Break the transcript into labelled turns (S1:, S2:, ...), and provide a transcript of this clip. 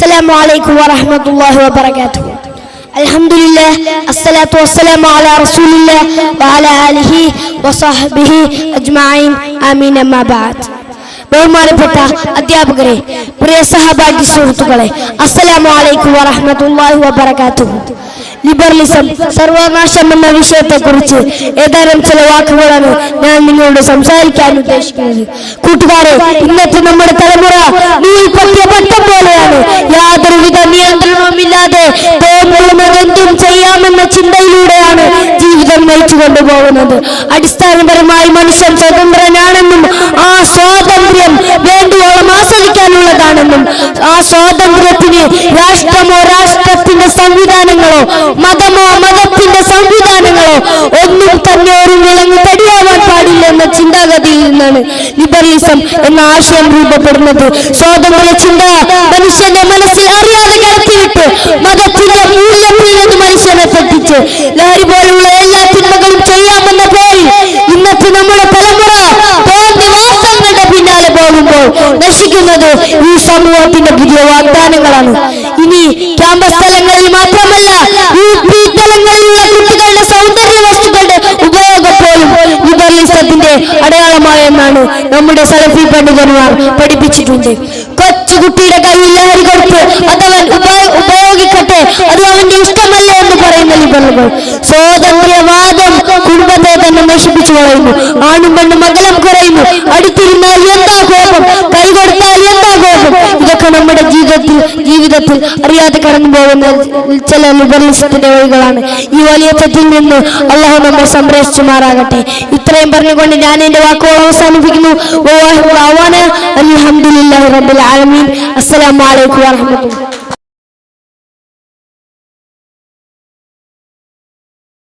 S1: السلام عليكم ورحمة الله وبركاته. الحمد لله الصلاة والسلام على رسول الله وعلى آله وصحبه أجمعين آمين أما بعد. ബഹുമാനപ്പെട്ട അധ്യാപകരെ, പ്രിയ സഹപാഠി സുഹൃത്തുക്കളെ, അസ്സലാമു അലൈക്കും വറഹ്മത്തുള്ളാഹി വബറകാതുഹു. ലിബറലിസം, സർവനാശം എന്ന വിഷയത്തെക്കുറിച്ച് ഏതാനും ചില വാക്കുകളാണ് ഞാൻ നിങ്ങളോട് സംസാരിക്കാൻ ഉദ്ദേശിക്കുന്നത്. കൂട്ടുകാരെ, ഇന്നത്തെ നമ്മുടെ തലമുറ നൂൽ പറ്റിയ പട്ടം പോലെയാണ്. യാതൊരുവിധ നിയന്ത്രണവുമില്ലാതെ തോന്നുന്നതെന്തും ചെയ്യാമെന്ന ചിന്തയിലൂടെയാണ് ജീവിതം നയിച്ചു കൊണ്ടുപോകുന്നത്. അടിസ്ഥാനപരമായി മനുഷ്യൻ സ്വതന്ത്രനാണെന്നും ആ സ്വാതന്ത്ര്യം വേണ്ടുവോളം ആസ്വദിക്കാനുള്ളതാണെന്നും ആ സ്വാതന്ത്ര്യത്തിന് രാഷ്ട്രമോ രാഷ്ട്രത്തിന്റെ സംവിധാനങ്ങളോ മതമോ മതത്തിന്റെ സംവിധാനങ്ങളോ ഒന്നും തന്നെ ഒരു വിലങ്ങ് തടിയാവാൻ പാടില്ല എന്ന ചിന്താഗതിയിൽ നിന്നാണ് ലിബറലിസം എന്ന ആശയം രൂപപ്പെടുന്നത്. സ്വാതന്ത്ര്യ ചിന്ത മനുഷ്യന്റെ മനസ്സിൽ അറിയാതെ കടത്തിവിട്ട് മതത്തിന്റെ മൂല്യത്തിലേക്ക് മനുഷ്യനെ തെറ്റിച്ച് ലഹരി പോലുള്ള എല്ലാ തിന്മകളും ചെയ്യാമെന്ന പേരിൽ ഇന്നത്തെ നമ്മുടെ തലമുറ തോന്നിവാസങ്ങളുടെ പിന്നാലെ പോകുമ്പോൾ നശിക്കുന്നത് ഈ സമൂഹത്തിന്റെ പുതിയ വാഗ്ദാനങ്ങളാണ്. ഇനി ക്യാമ്പസ് തലങ്ങളിൽ മാത്രമല്ല, UP തലങ്ങളിലുള്ള കുട്ടികളുടെ സൗന്ദര്യ വസ്തുക്കളുടെ ഉപയോഗം പോലും ലിബറലിസത്തിന്റെ അടയാളമായെന്നാണ് നമ്മുടെ സലഫി പണ്ഡിതന്മാർ പഠിപ്പിച്ചിട്ടുണ്ട്. കൊച്ചുകുട്ടിയുടെ കയ്യിൽ ലഹരി കൊടുത്ത് അതവൻ ഉപയോഗിക്കട്ടെ, അത് അവന്റെ ഇഷ്ടമല്ല എന്ന് പറയുന്ന ലിബറലുകൾ സ്വാതന്ത്ര്യവാദം കുടുംബത്തെ തന്നെ നശിപ്പിച്ചു കളയുന്നു. ആണും പെണ്ണും അകലം കുറയുന്നു. അടുത്തിരുന്നാൽ എന്താ കോപം, കൈ കൊടുത്താൽ എന്താ കോപം. ഇതൊക്കെ നമ്മുടെ ജീവിതത്തിൽ അറിയാതെ കടന്നു പോകുന്ന ചില ലിബറലിസത്തിന്റെ വഴികളാണ്. ഈ വലിയ തെറ്റിൽ നിന്ന് അല്ലാഹു നമ്മെ സംരക്ഷിച്ചുമാറാകട്ടെ. ഇത്രയും പറഞ്ഞുകൊണ്ട് ഞാൻ എന്റെ വാക്കുകൾ അവസാനിപ്പിക്കുന്നു. അൽഹംദുലില്ലാഹി റബ്ബിൽ ആലമീൻ. അസ്സലാമു അലൈക്കും വറഹ്മത്തുള്ളാഹി.